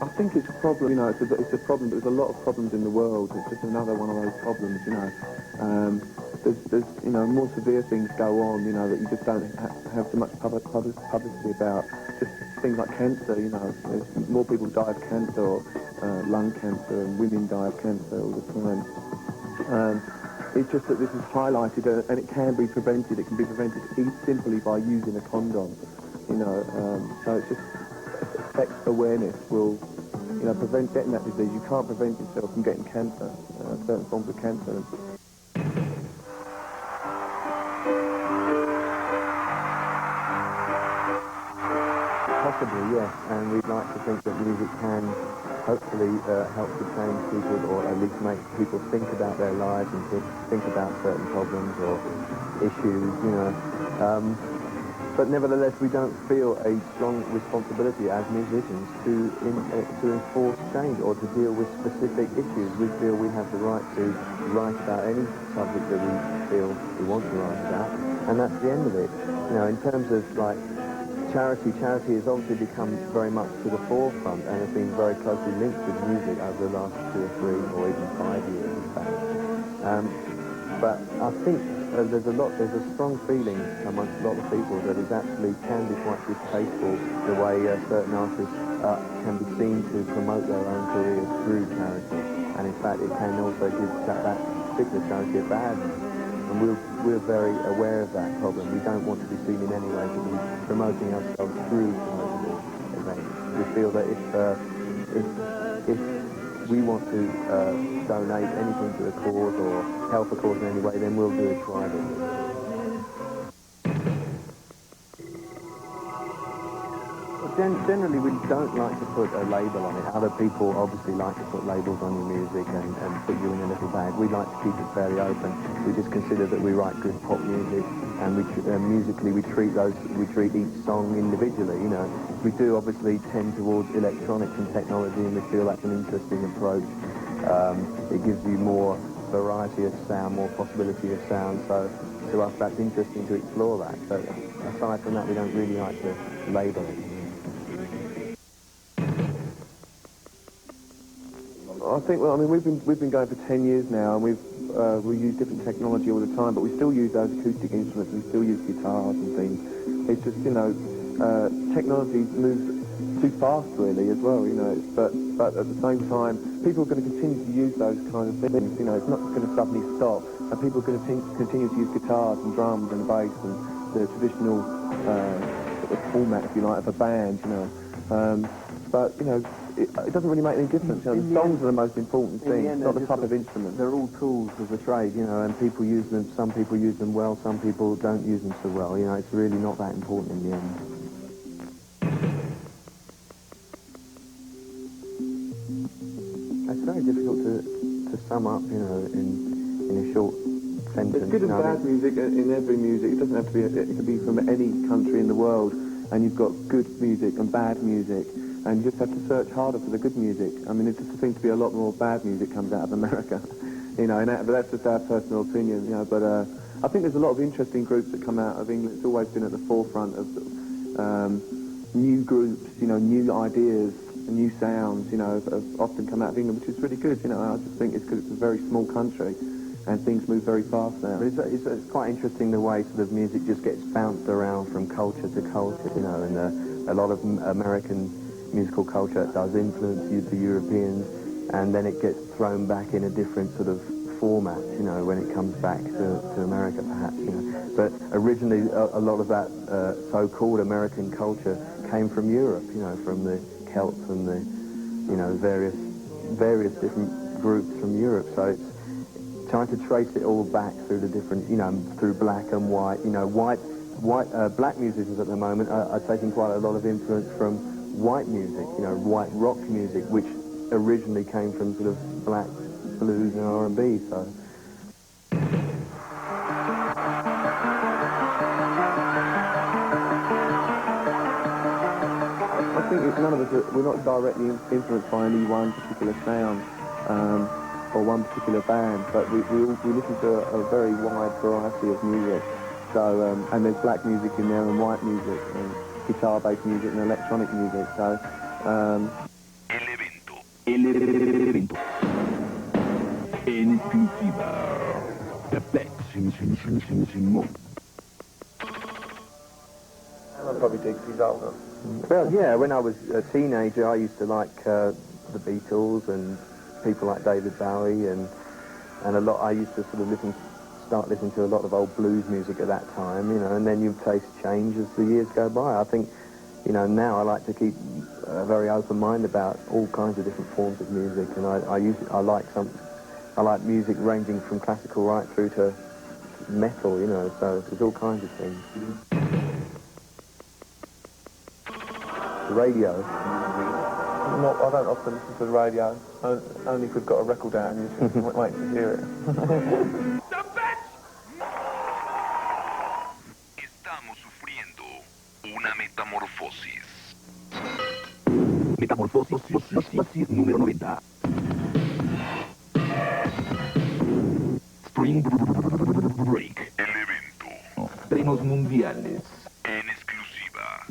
I think it's a problem, you know, it's a problem, but there's a lot of problems in the world. It's just another one of those problems, you know. There's you know, more severe things go on, you know, that you just don't have so much publicity about. Just things like cancer, you know. There's more people die of cancer, or lung cancer, and women die of cancer all the time. It's just that this is highlighted, and it can be prevented. It can be prevented simply by using a condom, you know. So it's just sex awareness will, you know, prevent getting that disease. You can't prevent yourself from getting cancer, certain forms of cancer. Possibly, yes, and we'd like to think that music can hopefully help to change people, or at least make people think about their lives and think about certain problems or issues, you know. But nevertheless, we don't feel a strong responsibility as musicians to enforce change or to deal with specific issues. We feel we have the right to write about any subject that we feel we want to write about, and that's the end of it. You know, in terms of like charity has obviously become very much to the forefront and has been very closely linked with music over the last 2 or 3 or even 5 years, in fact. But I think there's a strong feeling amongst a lot of people that it actually can be quite distasteful the way certain artists can be seen to promote their own careers through charity. And in fact, it can also give that particular charity a bad name. And we're very aware of that problem. We don't want to be seen in any way to be promoting ourselves through charitable events. We feel that if we want to donate anything to a cause or help a cause in any way, then we'll do it privately. Generally, we don't like to put a label on it. Other people obviously like to put labels on your music and put you in a little bag. We like to keep it fairly open. We just consider that we write good pop music, and musically we treat each song individually. You know, we do obviously tend towards electronics and technology, and we feel that's an interesting approach. It gives you more variety of sound, more possibility of sound. So to us, that's interesting to explore that. But aside from that, we don't really like to label it. I think, well, I mean, we've been going for 10 years now, and we use different technology all the time, but we still use those acoustic instruments, we still use guitars and things. It's just, you know, technology moves too fast, really, as well, you know. But at the same time, people are going to continue to use those kind of things. You know, it's not going to suddenly stop, and people are going to continue to use guitars and drums and bass and the traditional sort of format, if you like, of a band, you know. But you know, it doesn't really make any difference. You know, the songs are the most important thing, not the type of instrument. They're all tools of the trade, you know, and people use them. Some people use them well, some people don't use them so well. You know, it's really not that important in the end. It's very difficult to sum up, you know, in a short sentence. There's good and bad music in every music. It doesn't have to be. It can be from any country in the world, and you've got good music and bad music. And you just have to search harder for the good music. I mean, it just seems to be a lot more bad music comes out of America, you know, but that's just our personal opinion, you know. But I think there's a lot of interesting groups that come out of England. It's always been at the forefront of new groups, you know, new ideas, new sounds, you know, have often come out of England, which is really good, you know. I just think it's because it's a very small country and things move very fast now. It's quite interesting the way sort of music just gets bounced around from culture to culture, you know, and a lot of American musical culture does influence the Europeans, and then it gets thrown back in a different sort of format, you know, when it comes back to America, perhaps, you know. But originally, a lot of that so-called American culture came from Europe, you know, from the Celts and the, you know, various different groups from Europe. So it's trying to trace it all back through the different, you know, through black and white, you know, black musicians at the moment are taking quite a lot of influence from white music, you know, white rock music, which originally came from sort of black blues and R&B, so. I think none of us, we're not directly influenced by any one particular sound or one particular band, but we listen to a very wide variety of music. So, and there's black music in there and white music and guitar-based music and electronic music, so El evento. En exclusiva. Depeche Mode. I'll probably dig he's older. Well, yeah, when I was a teenager, I used to like the Beatles and people like David Bowie and a lot. I used to sort of start listening to a lot of old blues music at that time, you know, and then you taste change as the years go by. I think, you know, now I like to keep a very open mind about all kinds of different forms of music, and I like music ranging from classical right through to metal, you know, so there's all kinds of things. The radio. I don't often listen to the radio, only if we've got a record out and you just wait to hear it. Estamos sufriendo una metamorfosis. Metamorfosis número 90. Spring Break. El evento. Estrenos mundiales. En exclusiva.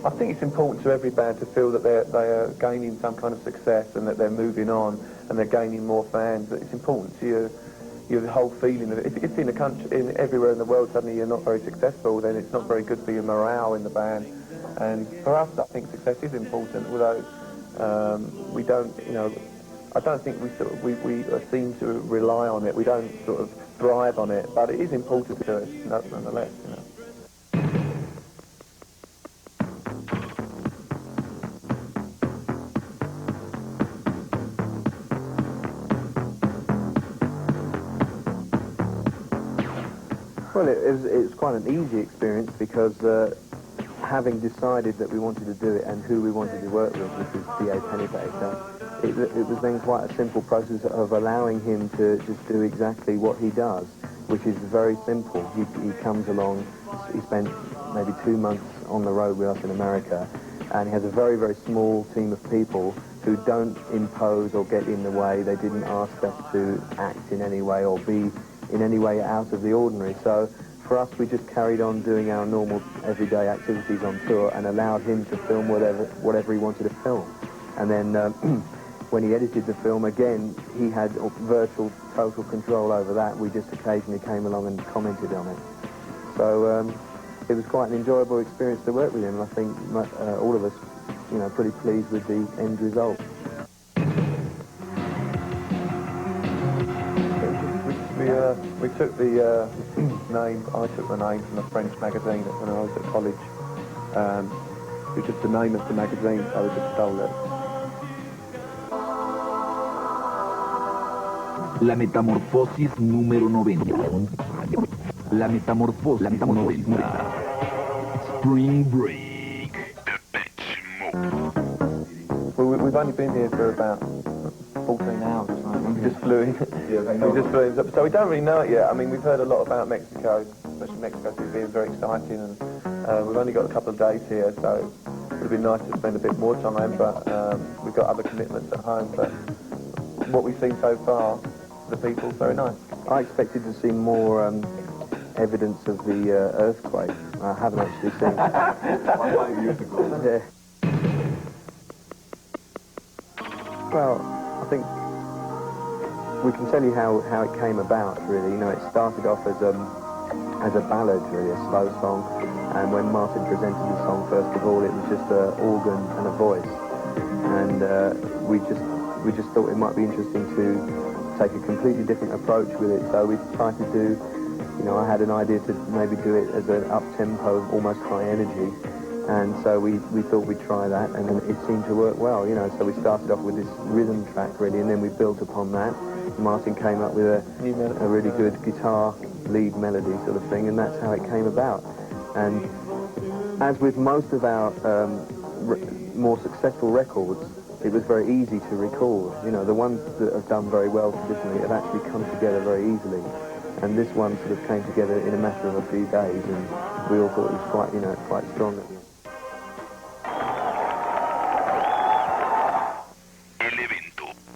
I think it's important to every band to feel that they are gaining some kind of success and that they're moving on and they're gaining more fans. It's important to your whole feeling of it. If in a country, everywhere in the world, suddenly you're not very successful, then it's not very good for your morale in the band. And for us, I think success is important, although we don't, you know, I don't think we seem to rely on it. We don't sort of thrive on it, but it is important to us nonetheless, you know. Well, it was quite an easy experience because having decided that we wanted to do it and who we wanted to work with, which was D.A. Pennebaker, it was then quite a simple process of allowing him to just do exactly what he does, which is very simple. He comes along, he spent maybe 2 months on the road with us in America, and he has a very, very small team of people who don't impose or get in the way. They didn't ask us to act in any way or be in any way out of the ordinary. So for us, we just carried on doing our normal everyday activities on tour and allowed him to film whatever he wanted to film. And then when he edited the film, again, he had virtual total control over that. We just occasionally came along and commented on it. So it was quite an enjoyable experience to work with him. I think all of us, you know, pretty pleased with the end result. We took the name, I took the name from a French magazine when I was at college. It was just the name of the magazine, so we just stole it. La metamorfosis número 90. La metamorfosis 90. Spring Break. Depeche Mode. Well, we've only been here for about 14 hours or something. We just flew in. We just flew in. So we don't really know it yet. I mean, we've heard a lot about Mexico, especially Mexico City being very exciting, and we've only got a couple of days here, so it would have been nice to spend a bit more time, but we've got other commitments at home. But what we've seen so far, the people, very nice. I expected to see more evidence of the earthquake. I haven't actually seen it. 5 years ago. Yeah. Well, I think we can tell you how it came about, really. You know, it started off as a ballad, really, a slow song. And when Martin presented the song, first of all, it was just an organ and a voice. And we just thought it might be interesting to take a completely different approach with it. So we tried to do, you know, I had an idea to maybe do it as an up-tempo, almost high energy. And so we thought we'd try that, and it seemed to work well, you know. So we started off with this rhythm track, really, and then we built upon that. Martin came up with a really good guitar lead melody sort of thing, and that's how it came about. And as with most of our more successful records, it was very easy to record. You know, the ones that have done very well traditionally have actually come together very easily. And this one sort of came together in a matter of a few days, and we all thought it was quite, you know, quite strong.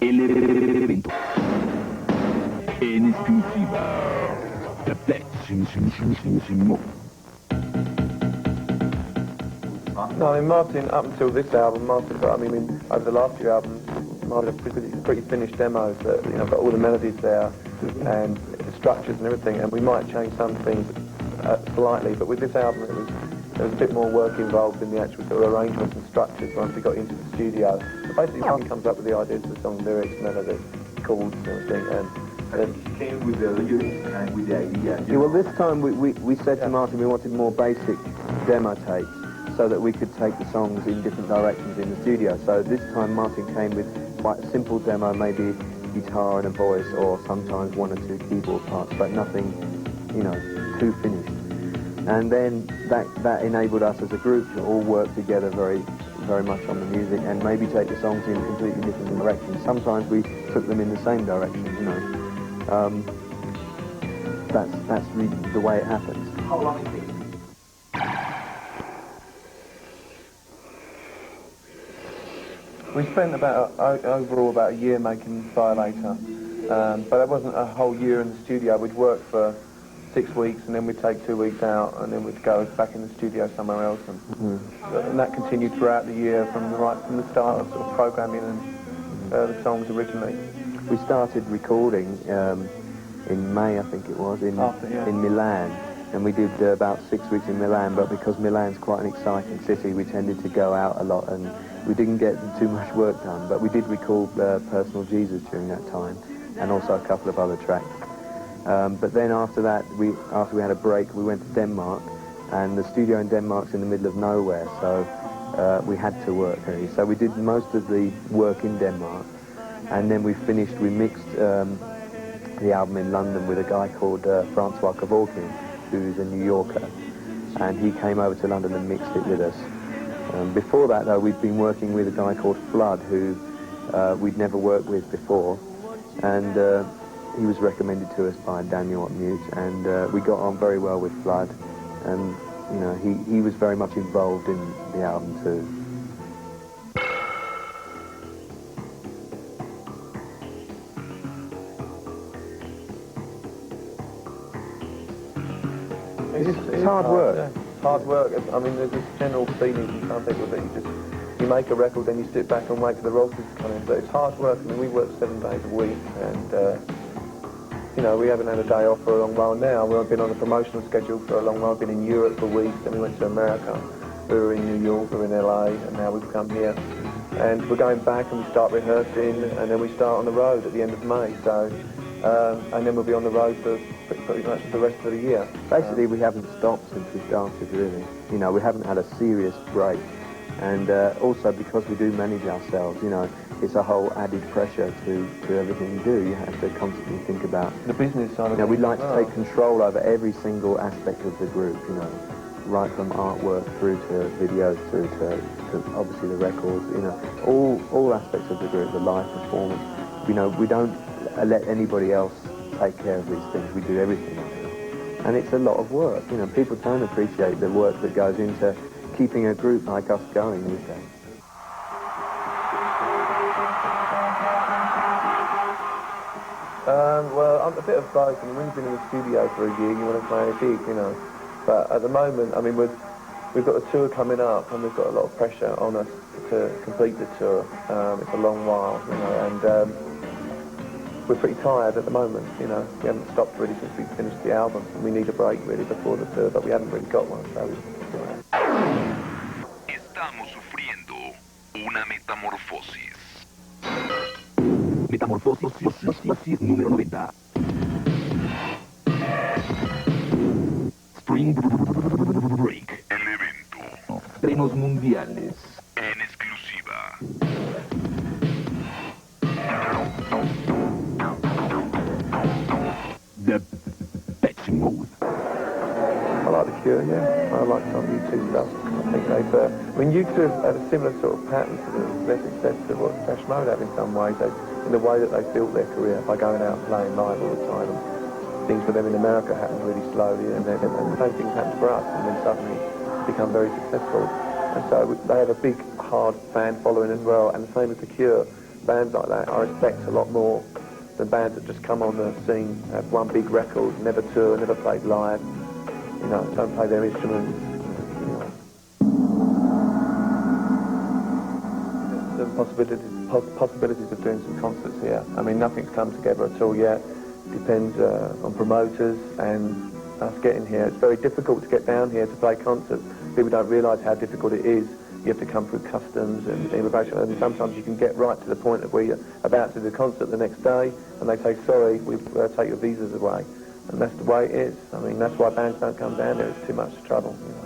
El evento. En exclusiva. Depeche Mode. No, I mean, Martin, up until this album, Martin, I mean, over the last few albums, Martin had pretty finished demos that, you know, got all the melodies there and the structures and everything, and we might change some things slightly, but with this album there was a bit more work involved in the actual sort of arrangements and structures once we got into the studio. So basically, Martin comes up with the ideas for the song lyrics, melody, chords and everything, and He came with the lyrics and with the idea. Yeah, well, this time we said to Martin we wanted more basic demo tapes so that we could take the songs in different directions in the studio. So this time Martin came with quite a simple demo, maybe guitar and a voice, or sometimes one or two keyboard parts, but nothing, you know, too finished. And then that enabled us as a group to all work together very much on the music and maybe take the songs in completely different directions. Sometimes we took them in the same direction, you know. That's really the way it happens. How long it takes? we spent overall about a year making Violator, but it wasn't a whole year in the studio. We'd work for 6 weeks and then we'd take 2 weeks out and then we'd go back in the studio somewhere else, and that continued throughout the year from the start of sort of programming and the songs originally. We started recording in May, I think it was, in Milan, and we did about 6 weeks in Milan, but because Milan's quite an exciting city, we tended to go out a lot and we didn't get too much work done, but we did record Personal Jesus during that time and also a couple of other tracks. But then after that, after we had a break, we went to Denmark, and the studio in Denmark's in the middle of nowhere, so we had to work really. So we did most of the work in Denmark, and then we mixed the album in London with a guy called Francois Kevorkian, who's a New Yorker, and he came over to London and mixed it with us. Before that, though, we'd been working with a guy called Flood, who we'd never worked with before, and he was recommended to us by Daniel at Mute, and we got on very well with Flood, and you know, he was very much involved in the album too. It's hard work. Yeah. Hard work. I mean, there's this general feeling from some people that you make a record, then you sit back and wait for the royalties to come in. But it's hard work. I mean, we work 7 days a week, and you know, we haven't had a day off for a long while now. We've been on a promotional schedule for a long while. Been in Europe for weeks, then we went to America. We were in New York, we were in LA, and now we've come here. And we're going back and we start rehearsing, and then we start on the road at the end of May. So, and then we'll be on the road for pretty much the rest of the year. Basically, we haven't stopped since we started, really. You know, we haven't had a serious break. And also because we do manage ourselves, you know, it's a whole added pressure to everything you do. You have to constantly think about the business side of it. You know, we'd like to take control over every single aspect of the group, you know, right from artwork through to videos, through to obviously the records, you know, all aspects of the group, the live performance. You know, we don't let anybody else take care of these things. We do everything. And it's a lot of work. You know, people don't appreciate the work that goes into keeping a group like us going these days. Well, I'm a bit of both. I mean, when you've been in the studio for a year, you want to play a gig, you know. But at the moment, I mean, we've got a tour coming up, and we've got a lot of pressure on us to complete the tour. It's a long while, you know, and we're pretty tired at the moment, you know. We haven't stopped really since we finished the album. We need a break really before the tour, but we haven't really got one, so Estamos sufriendo una metamorfosis. Metamorfosis número 90. Spring Break. El evento. Estrenos mundiales. En exclusiva. Depeche Mode. I like The Cure, yeah. I like some U2 stuff. I think they've... I mean, U2 had a similar sort of pattern to their success to what Depeche Mode had in some ways. In the way that they built their career by going out and playing live all the time. And things for them in America happened really slowly, and the same things happened for us, and then suddenly become very successful. And so they have a big, hard fan following as well, and the same as The Cure. Bands like that I respect a lot more the bands that just come on the scene, have one big record, never tour, never played live, you know, don't play their instruments. You know. The possibilities of doing some concerts here. I mean, nothing's come together at all yet. Depends on promoters and us getting here. It's very difficult to get down here to play concerts. People don't realise how difficult it is. You have to come through customs and immigration, and sometimes you can get right to the point of where you're about to do the concert the next day, and they say, sorry, we've take your visas away. And that's the way it is. I mean, that's why bands don't come down there. It's too much trouble. You know.